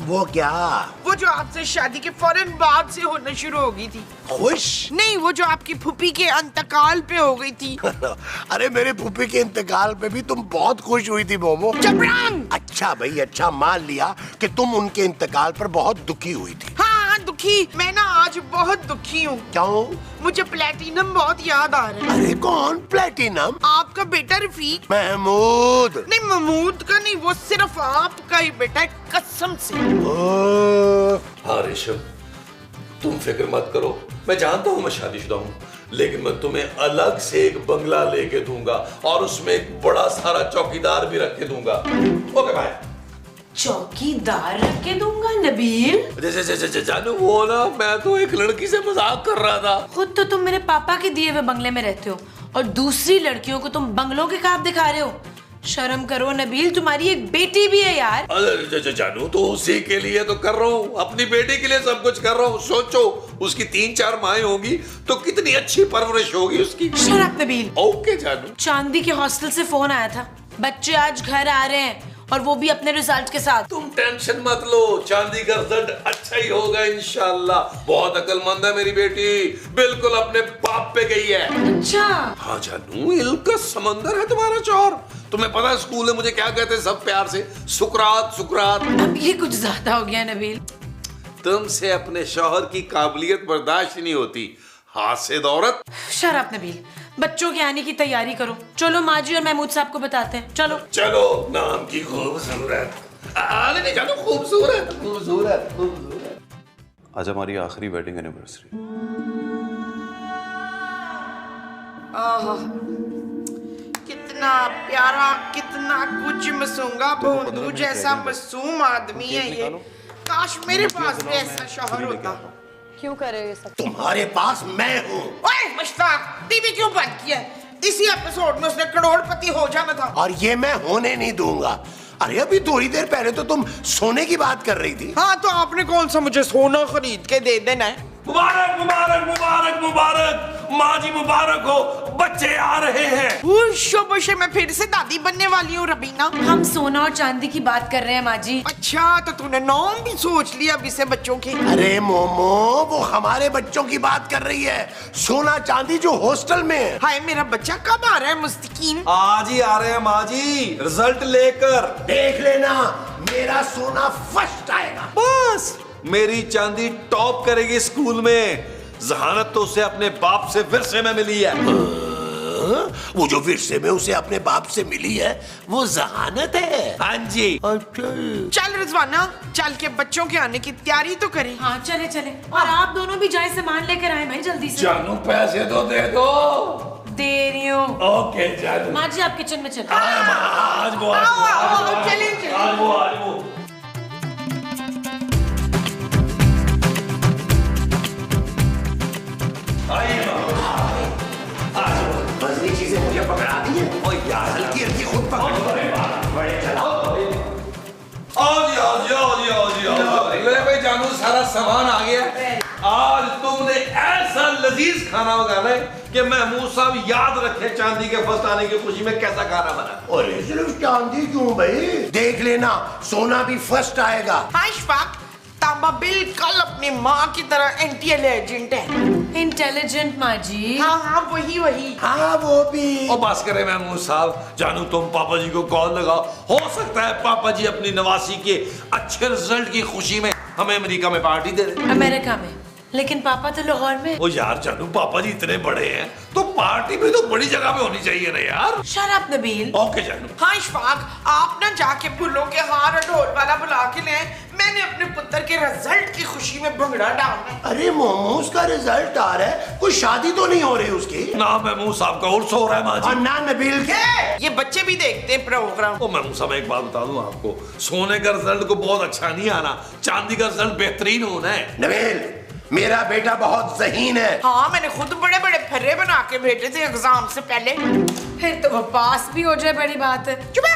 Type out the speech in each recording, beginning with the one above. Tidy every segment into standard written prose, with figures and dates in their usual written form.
वो क्या? वो जो आपसे शादी के फौरन बाद से होना शुरू हो गई थी। खुश? नहीं, वो जो आपकी फूफी के इंतकाल पे हो गई थी। अरे मेरे फूफी के इंतकाल पे भी तुम बहुत खुश हुई थी मोमो। जबरान! अच्छा भाई, अच्छा मान लिया कि तुम उनके इंतकाल पर बहुत दुखी हुई थी। हाँ दुखी, मैं ना आज बहुत दुखी हूँ। क्यों? मुझे प्लेटिनम बहुत याद आ रहा है। अरे कौन प्लेटिनम? आपका बेटा रफीक। महमूद। नहीं, महमूद का नहीं, वो सिर्फ आपका ही बेटा है, कसम से। हाँ रेशम, तुम फिक्र मत करो, मैं जानता हूँ मैं शादीशुदा हूँ, लेकिन मैं तुम्हें अलग से एक बंगला लेके दूंगा और उसमें एक बड़ा सारा चौकीदार भी रख के दूंगा। Okay bye. चौकीदार रख के दूंगा नबील? जैसे जानू, वो ना, मैं तो एक लड़की से मजाक कर रहा था। खुद तो तुम मेरे पापा के दिए हुए बंगले में रहते हो और दूसरी लड़कियों को तुम बंगलों के ख्वाब दिखा रहे हो। शर्म करो नबील, तुम्हारी एक बेटी भी है यार। अरे जानू, तो उसी के लिए तो कर रहा हूँ, अपनी बेटी के लिए सब कुछ कर रहा हूँ। सोचो, उसकी 3-4 माएँ होंगी तो कितनी अच्छी परवरिश होगी उसकी। Shut up Nabeel. ओके जानू। चांदी के हॉस्टल से फोन आया था, बच्चे आज घर आ रहे हैं और वो भी अपने रिजल्ट के साथ। तुम टेंशन मत लो, चांदी का रिजल्ट अच्छा ही होगा इंशाल्लाह। बहुत अक्लमंद है मेरी बेटी, बिल्कुल अपने बाप पे गई है। अच्छा? हाँ जानू, इल्म का समंदर है तुम्हारा चौर। तुम्हें पता है स्कूल में मुझे क्या कहते हैं सब प्यार से? सुकरात सुकरात। अब ये कुछ ज्यादा हो गया नबील। तुमसे अपने शौहर की काबिलियत बर्दाश्त नहीं होती, हाथ से दौरत। शट अप नबील, बच्चों के आने की तैयारी करो। चलो माजी और महमूद साहब को बताते हैं। चलो चलो, नाम की खूबसूरत। आने नहीं जानू, खूबसूरत खूबसूरत खूबसूरत। आज हमारी आखिरी वेडिंग एनिवर्सरी। कितना प्यारा, कितना कुछ मासूंगा भोंदू जैसा मासूम आदमी है ये। काश मेरे पास भी ऐसा शौहर होता। क्यों कर रहे हो ये सब? तुम्हारे पास मैं हूँ। ओए मुश्ताक, टीवी क्यों बंद किया? इसी एपिसोड में उसने करोड़पति हो जाना था। और ये मैं होने नहीं दूंगा। अरे अभी थोड़ी देर पहले तो तुम सोने की बात कर रही थी। हाँ, तो आपने कौन सा मुझे सोना खरीद के दे देना है? मुबारक मुबारक मुबारक मुबारक, माँ जी मुबारक हो, बच्चे आ रहे हैं। शोबशे मैं फिर से दादी बनने वाली हूँ रबीना। हम सोना और चांदी की बात कर रहे हैं माजी। अच्छा, तो तूने नाम भी सोच लिया अभी से बच्चों के? अरे मोमो, वो हमारे बच्चों की बात कर रही है, सोना चांदी जो हॉस्टल में है। हाय, मेरा बच्चा कब आ रहा है मुस्तकीम? आज ही आ रहे हैं माँ जी, रिजल्ट लेकर। देख लेना, मेरा सोना फर्स्ट आएगा। बस मेरी चांदी टॉप करेगी स्कूल में। जहानत तो उसे अपने बाप से विरसे में मिली है। वो जो विरसे में उसे अपने बाप से मिली है, वो जहानत है। हाँ जी। अच्छा, चल रिजवाना, चल के बच्चों के आने की तैयारी तो करें। हाँ चले चले, और आप दोनों भी जाए सामान लेकर आए भाई जल्दी से। जानू, पैसे तो दे दो। दे रही हूँ। ओके जानू। माँ जी आप किचन में चलो। आज वो चले चले। आज वो मजनी चीजें मुझे पकड़ा दी है। ओ यार, हल्की हल्की खुद पकड़। बड़े चलाओ। ले भाई जानू, सारा सामान आ गया। आज तुमने ऐसा लजीज खाना बनाना है कि महमूद साहब याद रखे चांदी के फर्स्ट आने की खुशी में कैसा खाना बना। और सिर्फ चांदी क्यों भाई? देख लेना, सोना भी फर्स्ट आएगा। हाँ इशफाक, तांबा बिल्कुल अपनी माँ की तरह इंटेलिजेंट है। इंटेलिजेंट माँ जी? हाँ हाँ, वही वही। हाँ वो भी। और बात करें महमूद साहब, जानू तुम पापा जी को कॉल लगाओ, हो सकता है पापा जी अपनी नवासी के अच्छे रिजल्ट की खुशी में हमें अमेरिका में पार्टी दे दें। अमेरिका में? लेकिन पापा तो लाहौर में। ओ यार जानू, पापा जी इतने बड़े हैं तो पार्टी भी तो बड़ी जगह पे होनी चाहिए ना यार। Shut up Nabeel. ओके जानू। हाँ इशफाक, आप ना जाके फूलों के हार और ढोल वाला बुला के ले। मैंने अपने पुत्र के रिजल्ट की खुशी में भंगड़ा डालना है। अरे मोमोज का रिजल्ट आ रहा है, कोई शादी तो नहीं हो रही उसकी? ना महमूद साहब का उर्स हो रहा है माँ और जी। ना नबील के। ये बच्चे भी देखते हैं प्रोग्राम। ओ महमूद साहब, एक बात बता दूं आपको, सोने का रिजल्ट को बहुत अच्छा नहीं आना, चांदी का रिजल्ट बेहतरीन होना है। नबील, मेरा बेटा बहुत ज़हीन है। हाँ, मैंने खुद बड़े बड़े फर्रे बना के भेजे थे एग्जाम से पहले। फिर तो वो पास भी हो जाए, बड़ी बात है। चुप है,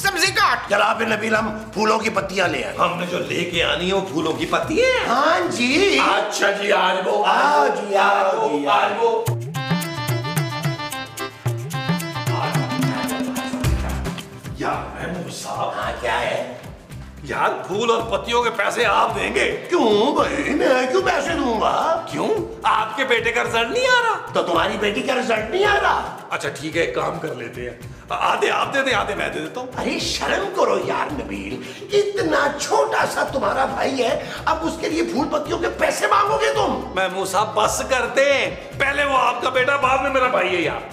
सब्जी काट। चला फिर नबील, हम फूलों की पत्तियां ले आए। हमने जो लेके आनी है वो फूलों की पत्ती है। हाँ जी। अच्छा जी, आज वो आओ जी, आओ जी, आज वो। यार महमूद साहब, हाँ क्या है? यार फूल और पत्तियों के पैसे आप देंगे? क्यों भाई, मैं क्यों पैसे दूंगा? क्यों? आपके बेटे का रिजल्ट नहीं आ रहा? तो तुम्हारी बेटी का रिजल्ट नहीं आ रहा? अच्छा ठीक है, एक काम कर लेते हैं, आधे आप दे दें, आधे मैं दे देता हूँ। अरे शर्म करो यार नबील, इतना छोटा सा तुम्हारा भाई है, अब उसके लिए फूल पत्तियों के पैसे मांगोगे तुम? महमूद साहब बस कर दे, पहले वो आपका बेटा, बाद में मेरा भाई है यार।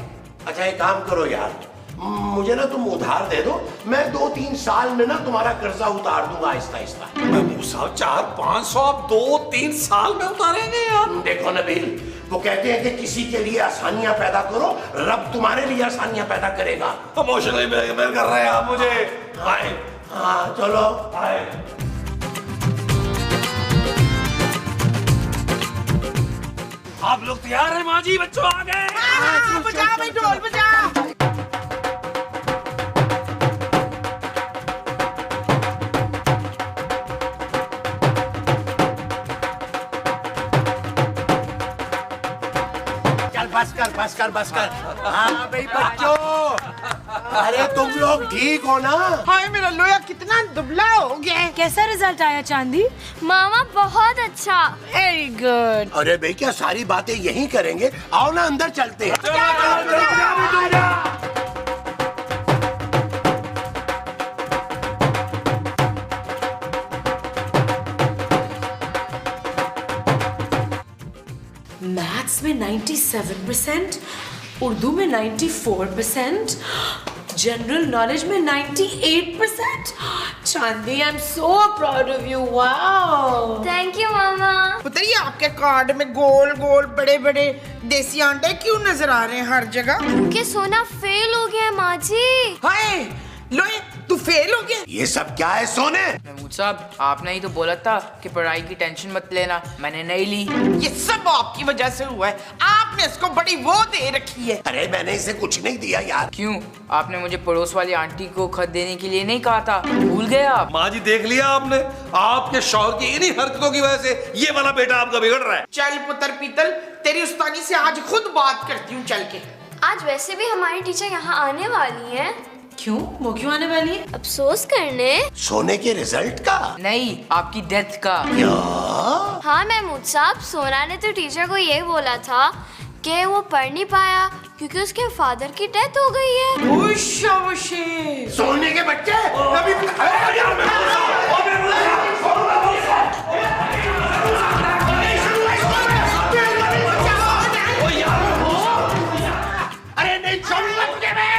अच्छा एक काम करो यार, मुझे ना तुम उधार दे दो, मैं 2-3 साल में ना तुम्हारा कर्जा उतार दूंगा आहिस्ता आहिस्ता। महमूद साहब 400-500 आप 2-3 साल में उतारेंगे यार? देखो नबील, वो कहते हैं कि किसी के लिए आसानियां पैदा करो, रब तुम्हारे लिए आसानियां पैदा करेगा। इमोशनली ब्लैकमेल कर रहे हैं आप मुझे। आए, हाँ चलो आए। आप लोग तैयार हैं माँ जी? बच्चों आ गए। बजा भाई, ढोल बजा। बस कर। हाँ भाई बच्चों, अरे तुम लोग ठीक हो ना? हाय मेरा लोया कितना दुबला हो गया है। कैसा रिजल्ट आया चांदी? मामा बहुत अच्छा। Very good. अरे भाई क्या सारी बातें यही करेंगे? आओ ना अंदर चलते हैं। मैथ्स में 97%, उर्दू में 94%, जनरल नॉलेज में 98%। चांदी, I am so proud of you. Wow, thank you मामा। पुत्र ये आपके कार्ड में गोल गोल बड़े बड़े देसी अंडे क्यों नजर आ रहे हैं हर जगह? क्योंकि सोना फेल हो गया है माँ जी। हाय लोए, तू फेल हो गया? ये सब क्या है सोने? महमूद साहब, आपने ही तो बोला था कि पढ़ाई की टेंशन मत लेना, मैंने नहीं ली। ये सब आपकी वजह से हुआ है, आपने इसको बड़ी वो दे रखी है। अरे मैंने इसे कुछ नहीं दिया यार। क्यों? आपने मुझे पड़ोस वाली आंटी को खत देने के लिए नहीं कहा था, भूल गए आप? माँ जी देख लिया आपने, आपके शौहर की इन्हीं हरकतों की वजह से ये वाला बेटा आपका बिगड़ रहा है। चल पुत्र पीतल, तेरी उस्तानी से आज खुद बात करती हूँ चल के। आज वैसे भी हमारी टीचर यहाँ आने वाली है। क्यों? वो क्यों आने वाली है? अफसोस करने। सोने के रिजल्ट का? नहीं, आपकी डेथ का। क्या? हाँ महमूद साहब, सोना ने तो टीचर को ये बोला था कि वो पढ़ नहीं पाया क्योंकि उसके फादर की डेथ हो गई है। सोने के बच्चे अभी अरे नहीं छोड़ूंगा तुझे, मैं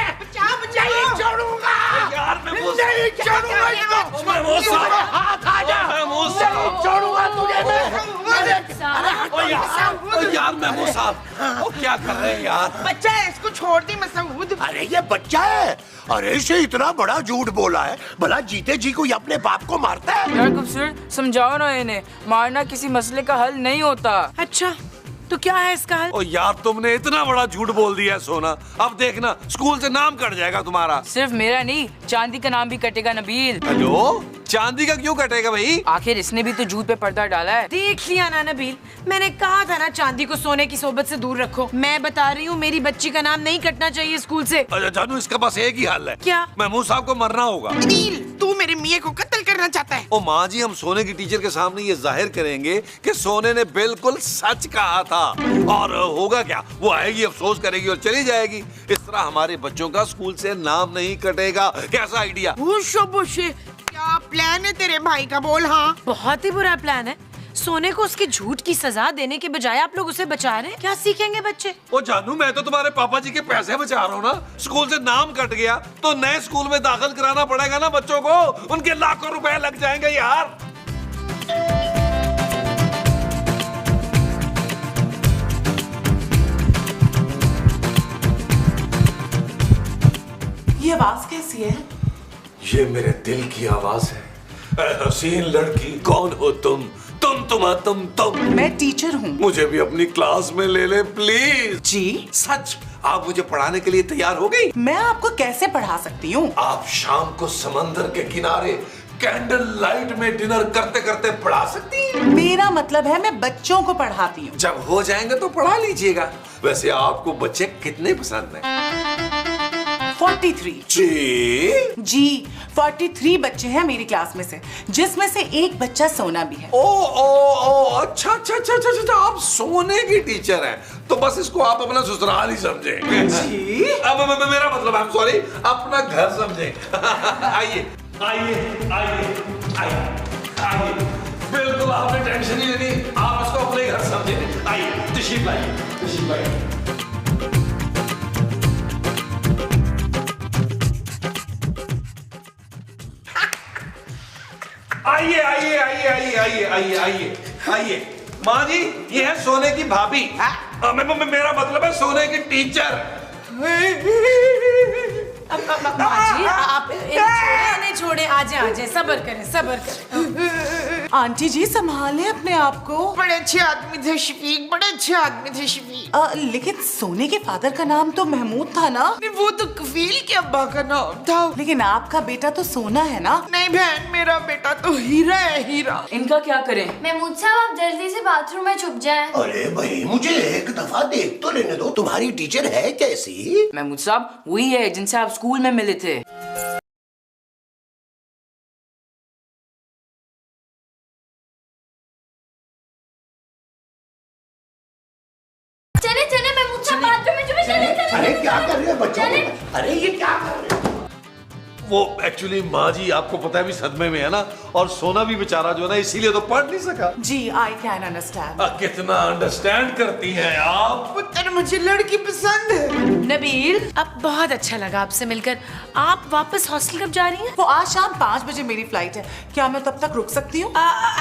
छोड़ूंगा यार, मैं नहीं छोड़ूंगा इसको। हाथ आ जा, नहीं छोड़ूंगा तुझे मैं। यार महमूद साहब, वो क्या कर रहे हैं यार? बच्चा है, इसको छोड़ दी मसूद। अरे ये बच्चा है, अरे इसे इतना बड़ा झूठ बोला है, भला जीते जी कोई अपने बाप को मारता है? यार खूबसूरत, समझाओ ना इन्हें, मारना किसी मसले का हल नहीं होता। अच्छा तो क्या है इसका हल? ओ यार तुमने इतना बड़ा झूठ बोल दिया सोना, अब देखना स्कूल से नाम कट जाएगा तुम्हारा। सिर्फ मेरा नहीं, चांदी का नाम भी कटेगा नबील। हेलो, चांदी का क्यों कटेगा भाई? आखिर इसने भी तो झूठ पे पर्दा डाला है। देख लिया ना नबील, मैंने कहा था ना चांदी को सोने की सोबत से दूर रखो। मैं बता रही हूँ, मेरी बच्ची का नाम नहीं कटना चाहिए स्कूल से। अच्छा जानू, इसका बस एक ही हल है। क्या? महमूद साहब को मरना होगा। नील, तू मेरे मियाँ को कत्ल करना चाहता है? ओ माँ जी, हम सोने की टीचर के सामने ये जाहिर करेंगे कि सोने ने बिल्कुल सच कहा था, और होगा क्या, वो आएगी, अफसोस करेगी और चली जाएगी। इस तरह हमारे बच्चों का स्कूल से नाम नहीं कटेगा। कैसा आइडिया? क्या प्लान है तेरे भाई का, बोल। हाँ बहुत ही बुरा प्लान है। सोने को उसके झूठ की सजा देने के बजाय आप लोग उसे बचा रहे हैं। क्या सीखेंगे बच्चे? ओ जानू, मैं तो तुम्हारे पापा जी के पैसे बचा रहा हूँ ना। स्कूल से नाम कट गया तो नए स्कूल में दाखिल कराना पड़ेगा ना बच्चों को, उनके लाखों रुपए लग जाएंगे यार। ये आवाज कैसी है? ये मेरे दिल की आवाज है। ऐ हसीन लड़की, कौन हो तुम? तुम। मैं टीचर हूँ। मुझे भी अपनी क्लास में ले ले प्लीज। जी सच, आप मुझे पढ़ाने के लिए तैयार हो गई? मैं आपको कैसे पढ़ा सकती हूँ? आप शाम को समंदर के किनारे कैंडल लाइट में डिनर करते करते पढ़ा सकती हैं। मेरा मतलब है मैं बच्चों को पढ़ाती हूँ। जब हो जाएंगे तो पढ़ा लीजिएगा। वैसे आपको बच्चे कितने पसंद हैं? 43। जी 43 बच्चे हैं मेरी क्लास में से, जिसमें से एक बच्चा सोना भी है। ओ अच्छा अच्छा अच्छा अच्छा अच्छा, आप सोने की टीचर हैं, तो बस इसको आप अपना ससुराल ही समझें। जी अब मेरा मतलब, I'm sorry, अपना घर समझें। आइए आइए आइए आइए आइए, बिल्कुल आपने टेंशन नहीं लेनी, आप इसको अपने घर समझें। आइए तशरीफ लाइए, तशरीफ लाइए। आइए आइए आइए आइए आइए आइए आइए आइए, माँ जी ये है सोने की भाभी। मेरा मतलब है सोने की टीचर। माँ जी आप इन्हें छोड़े, आजे सब्र करें। आंटी जी संभालें अपने आप को। बड़े अच्छे आदमी थे शफीक, बड़े अच्छे आदमी थे शफीक। लेकिन सोने के फादर का नाम तो महमूद था ना? वो तो कफील के अब्बा का नाम था। लेकिन आपका बेटा तो सोना है ना? नहीं बहन, मेरा बेटा तो हीरा है, हीरा। इनका क्या करें? महमूद साहब आप जल्दी से बाथरूम में छुप जाएं। अरे भाई मुझे एक दफा देख तो लेने दो, तुम्हारी टीचर है कैसी? महमूद साहब वही है जिनसे आप स्कूल में मिले थे। चले चले महमूद साहब बाथरूम में चले चले। अरे क्या कर रहे हो बच्चों? अरे ये क्या कर रहे हो? वो एक्चुअली माँ जी आपको पता है भी सदमे में है ना, और सोना भी बेचारा जो है ना इसीलिए तो पढ़ नहीं सका। जी आई कैन अंडरस्टैंड। कितना अंडरस्टैंड करती हैं आप। पुत्र मुझे लड़की पसंद है। नबील अब बहुत अच्छा लगा आपसे मिलकर। आप वापस हॉस्टल कब जा रही हैं? वो आज शाम 5 बजे मेरी फ्लाइट है, क्या मैं तब तक रुक सकती हूँ?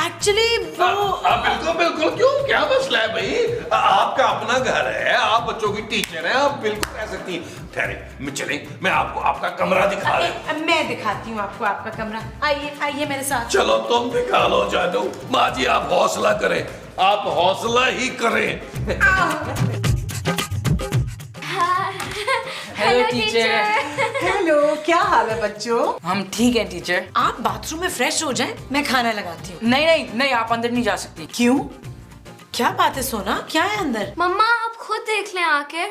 एक्चुअली वो बिल्कुल बिल्कुल, क्यों, क्या मसला है भाई? आपका अपना घर है, आप बच्चों की टीचर हैं, आप बिल्कुल रह सकती हैं। ठहरे चलें, मैं आपको आपका कमरा दिखा रहा। मैं दिखाती हूँ आपको आपका कमरा। आइए आइए मेरे साथ। चलो तुम दिखा लो जानू। माँ जी आप हौसला करें, आप हौसला ही करें। Hello teacher. हेलो, क्या हाल है बच्चों? हम ठीक हैं टीचर। आप बाथरूम में फ्रेश हो जाएं, मैं खाना लगाती हूँ। नहीं नहीं नहीं, आप अंदर नहीं जा सकती। क्यों? क्या बात है सोना, क्या है अंदर? मम्मा आप खुद देख लें आके।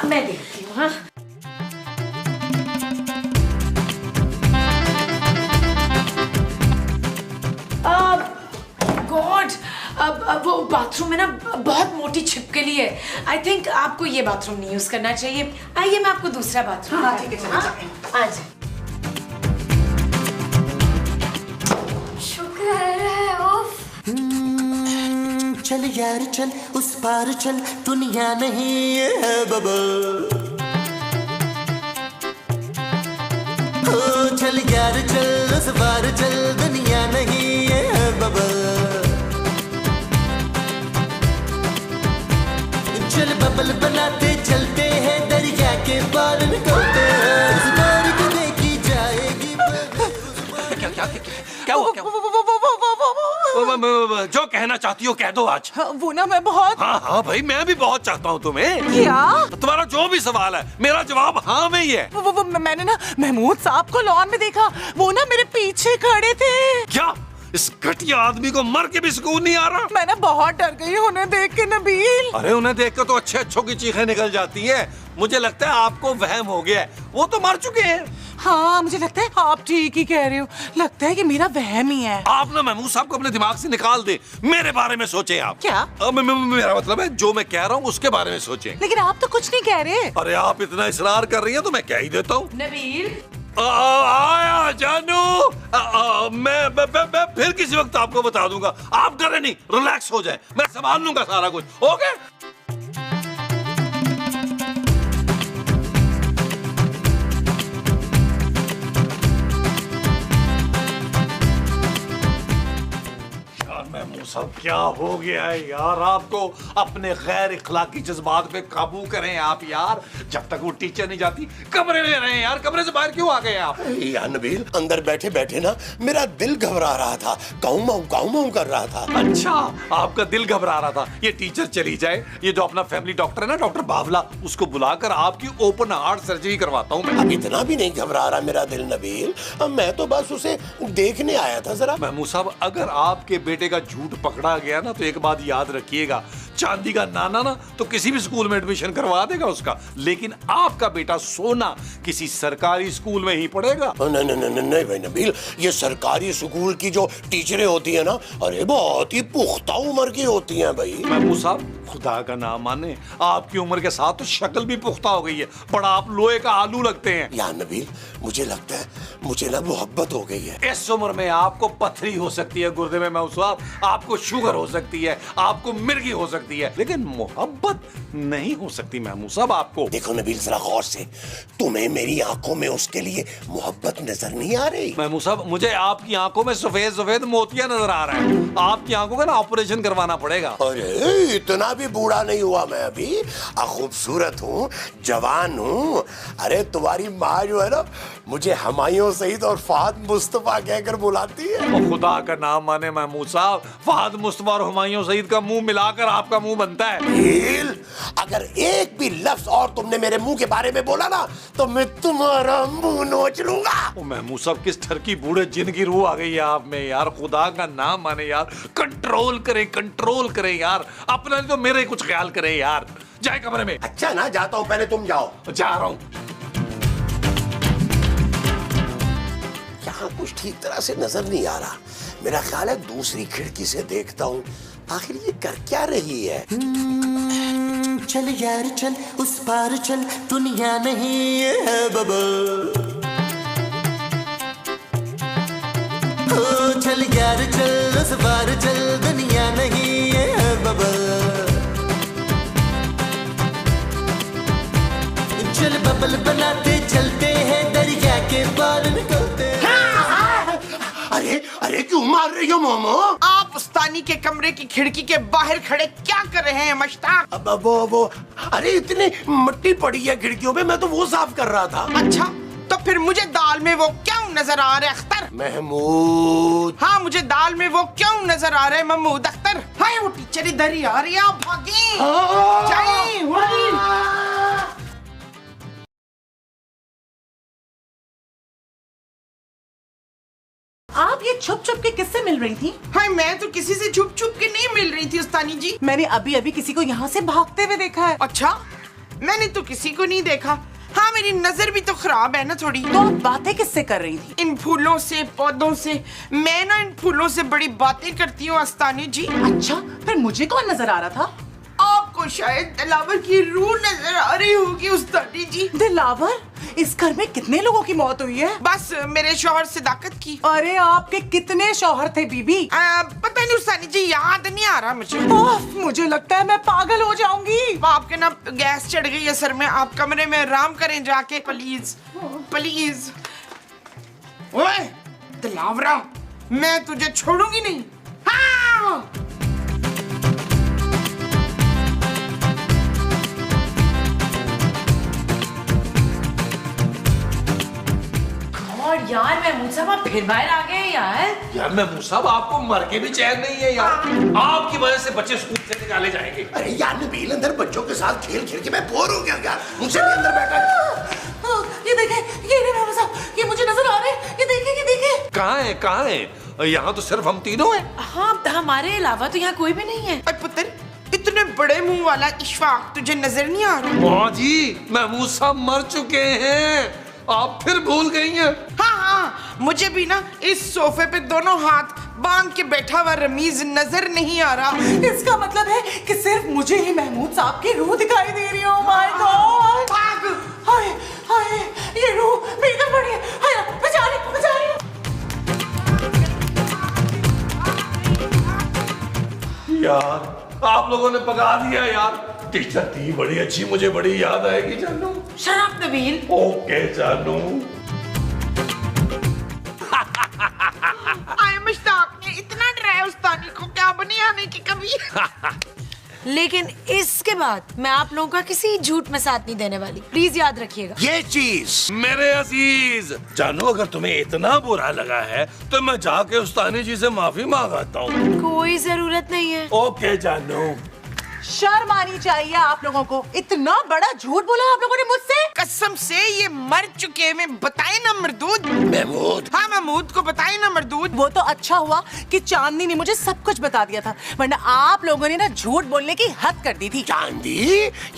मैं देखती हूँ। हाँ गॉड, अब वो बाथरूम में ना बहुत मोटी छिपकली है। आई थिंक आपको ये बाथरूम नहीं यूज करना चाहिए। आइए मैं आपको दूसरा बाथरूम। हाँ ठीक है, चलो आ जाए। शुक्र है। उफ चल यार चल उस पार चल, दुनिया नहीं ये है बबल। ओ चल यार चल उस पार चल, दुनिया नहीं ये है बबल। चल बबल बनाते चलते हैं, दरिया के पार निकलते हैं, उस पार को देखी जाएगी। क्या हुआ? जो कहना चाहती हो कह दो आज। वो ना मैं बहुत। हाँ भाई मैं भी बहुत चाहता हूँ तुम्हें। क्या? तुम्हारा जो भी सवाल है मेरा जवाब हाँ में ही है। वो मैंने ना महमूद साहब को लॉन में देखा, वो ना मेरे पीछे खड़े थे। क्या इस घटिया आदमी को मर के भी सुकून नहीं आ रहा? मैं ना बहुत डर गई उन्हें देख के नबील। अरे उन्हें देख कर तो अच्छे अच्छों की चीखें निकल जाती हैं। मुझे लगता है आपको वहम हो गया है, वो तो मर चुके हैं। हाँ मुझे लगता है आप ठीक ही कह रहे हो, लगता है कि मेरा वहम ही है। आप ना महमूद साहब को अपने दिमाग से निकाल दे, मेरे बारे में सोचें आप। क्या? मेरा मतलब है जो मैं कह रहा हूँ उसके बारे में सोचें। लेकिन आप तो कुछ नहीं कह रहे। अरे आप इतना इसरार कर रही हैं तो मैं कह ही देता हूँ। नबील आया जानू। मैं फिर किसी वक्त आपको बता दूंगा, आप डरे नहीं, रिलैक्स हो जाए, मैं संभाल लूंगा सारा कुछ। ओके सब क्या हो गया है यार? आपको अपने गैर इखलाकी जज्बात पे काबू करें आप यार। जब तक वो टीचर नहीं जाती कमरे ले रहे हैं यार, कमरे से बाहर क्यों आ गए आप? यार नबील अंदर बैठे बैठे ना मेरा दिल घबरा रहा था, गाँव माऊ कर रहा था। अच्छा आपका दिल घबरा रहा था। ये टीचर चली जाए, ये जो अपना फैमिली डॉक्टर है ना डॉक्टर बावला, उसको बुलाकर आपकी ओपन हार्ट सर्जरी करवाता हूँ मैं। अब इतना भी नहीं घबरा रहा मेरा दिल नबील, मैं तो बस उसे देखने आया था जरा। महमूद साहब अगर आपके बेटे का झूठ पकड़ा गया ना तो एक बात याद रखिएगा, चांदी का नाना ना तो किसी भी स्कूल में एडमिशन करवा देगा उसका, लेकिन आपका बेटा सोना किसी सरकारी स्कूल में ही पढ़ेगा। नहीं नहीं नहीं नहीं भाई नबील, ये सरकारी स्कूल की जो टीचरें होती है ना, अरे बहुत ही पुख्ता उम्र की होती हैं भाई। महमूद साहब खुदा का नाम माने, आपकी उम्र के साथ तो शक्ल भी पुख्ता हो गई है, बड़ा आप लोहे का आलू लगते हैं। यार नबील, मुझे लगता है मुझे ना मोहब्बत हो गई है। इस उम्र में आपको पथरी हो सकती है गुर्दे में महमूद साहब, आपको शुगर हो सकती है, आपको मिर्गी हो सकती है, लेकिन मोहब्बत नहीं हो सकती महमूद साहब आपको। देखो नबील जरा गौर से, तुम्हें मेरी आंखों में उसके लिए मोहब्बत नजर नहीं आ रही? महमूद साहब मुझे आपकी आंखों में सफेद सफेद मोतिया नजर आ रहा है, आपकी आंखों का ना ऑपरेशन करवाना पड़ेगा। अरे इतना भी बूढ़ा नहीं हुआ मैं अभी, खूबसूरत हूँ, जवान हूँ। अरे तुम्हारी माँ जो है ना, मुझे हुमायूं सईद और फहद मुस्तफा कहकर बुलाती है। और खुदा का नाम माने महमूद साहब, फहद मुस्तफा और हुमायूं सईद का मुंह मिलाकर आपका मुंह बनता है। अगर एक भी लफ्ज और तुमने मेरे मुंह के बारे में बोला ना तो मैं तुम्हारा मुंह नोच लूंगा। ओ महमूद साहब किस ठरकी बूढ़े जिन की रूह आ गई है आप में यार, खुदा का नाम माने यार, कंट्रोल करें यार, अपना नहीं तो मेरे कुछ ख्याल करें यार। जाए कमरे में। अच्छा ना, जाता हूँ, पहले तुम जाओ। जा रहा हूँ। यहाँ कुछ ठीक तरह से नजर नहीं आ रहा, मेरा ख्याल है दूसरी खिड़की से देखता हूँ, आखिर ये कर क्या रही है। चल यार चल, उस पार चल, दुनिया नहीं है बबल। ओ चल यार चल, उस पार चल, दुनिया नहीं है बबल। चल बबल बनाते चलते हैं, दरिया के पार निकलते हैं। अरे अरे क्यों मार रही हो मोमो? आप उस्तानी के कमरे की खिड़की के बाहर खड़े क्या कर रहे हैं मश्ताक? अब वो अरे इतनी मिट्टी पड़ी है खिड़कियों पे, मैं तो वो साफ कर रहा था। अच्छा तो फिर मुझे दाल में वो क्यों नजर आ रहा है अख्तर? महमूद। हाँ मुझे दाल में वो क्यों नजर आ रहा है महमूद अख्तर? हाय वो टीचर इधर ही आ रही है, आप भागे। आप ये छुप छुप के किससे मिल रही थी? हाय मैं तो किसी से छुप छुप के नहीं मिल रही थी उस्तानी जी। मैंने अभी अभी किसी को यहाँ से भागते हुए देखा है। अच्छा मैंने तो किसी को नहीं देखा। हाँ मेरी नजर भी तो खराब है ना थोड़ी। तो आप बातें किससे कर रही थी? इन फूलों से, पौधों से। मैं ना इन फूलों से बड़ी बातें करती हूँ उस्तानी जी। अच्छा फिर मुझे कौन नजर आ रहा था? आपको शायद दिलावर की रूह नजर आ रही होगी उस्तानी जी। दिलावर? इस घर में कितने लोगों की मौत हुई है? बस मेरे शौहर सदाकत की। अरे आपके कितने शौहर थे बीबी? पता नहीं उस्तानी जी, याद नहीं आ रहा मुझे। मुझे लगता है मैं पागल हो जाऊंगी। आपके ना गैस चढ़ गई है सर में, आप कमरे में आराम करें जाके प्लीज प्लीज। ओए दिलावरा, मैं तुझे छोड़ूंगी नहीं। हाँ और यार महमूद साहब आप फिर बाहर आ गए यार। यार महमूद साहब आपको मर के भी चैन नहीं है यार, आपकी वजह से बच्चे स्कूल से निकाले जाएंगे। अरे यार नबील, अंदर बच्चों के साथ खेल खेल के मैं बोर हो गया यार, मुझसे भी अंदर बैठा। ये देखें, ये नहीं महमूद साहब, ये मुझे नजर आ रहे हैं। ये देखें। कहाँ है? यहाँ तो सिर्फ हम तीनों हैं। हाँ हमारे अलावा तो यहाँ कोई भी नहीं है। अरे पुत्र, इतने बड़े मुंह वाला इशफाक तुझे नजर नहीं आ रहा? माँ जी महमूद साहब मर चुके हैं, आप फिर भूल गई हैं। हाँ मुझे भी ना इस सोफे पे दोनों हाथ बांध के बैठा हुआ रमीज नजर नहीं आ रहा। इसका मतलब है कि सिर्फ मुझे ही महमूद साहब की रूह दिखाई दे रही है। Oh my God! हाय हाय, ये रूह मेरी तरफ बढ़ी है। हाय बचा रही। यार आप लोगों ने पका दिया यार, टीचर थी बड़ी अच्छी, मुझे बड़ी याद आएगी जानू। शराब नबील। ओके जानू। आए मुश्ताक ने इतना डराया उस्तानी को, क्या बनी आने की कभी। लेकिन इसके बाद मैं आप लोगों का किसी झूठ में साथ नहीं देने वाली, प्लीज याद रखिएगा। ये चीज मेरे अजीज जानू, अगर तुम्हें इतना बुरा लगा है तो मैं जाके उस्तानी जी से माफी मांगता हूँ। कोई जरूरत नहीं है। ओके जानू। शर्म आनी चाहिए आप लोगों को। इतना बड़ा झूठ बोला आप लोगों ने मुझसे। कसम से ये मर चुके हैं, बताए ना मरदूद। महमूद। हाँ महमूद को बताए ना मरदूद। वो तो अच्छा हुआ कि चांदनी ने मुझे सब कुछ बता दिया था, वरना आप लोगों ने ना झूठ बोलने की हद कर दी थी। चांदी,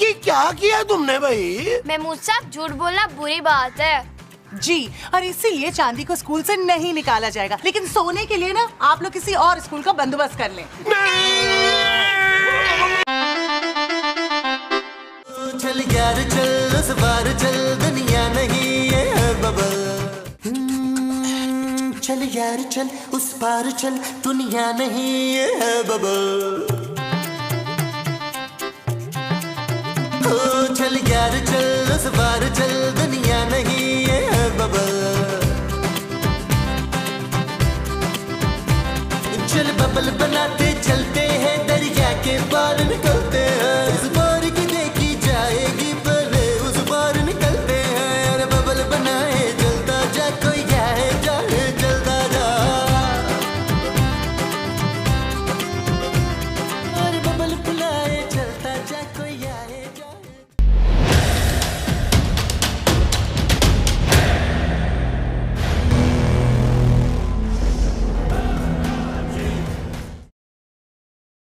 ये क्या किया तुमने भाई? महमूद साहब, झूठ बोलना बुरी बात है जी, और इसीलिए चांदी को स्कूल से नहीं निकाला जाएगा, लेकिन सोने के लिए ना आप लोग किसी और स्कूल का बंदोबस्त कर लें। चल यार चल, उस बार चल, दुनिया नहीं है बबल। चल यार चल, उस पार चल, दुनिया नहीं है बबल। चल यार चल, उस बार चल, दुनिया नहीं है बबल। चल बबल बनाते चलते हैं दरिया के पार निकल।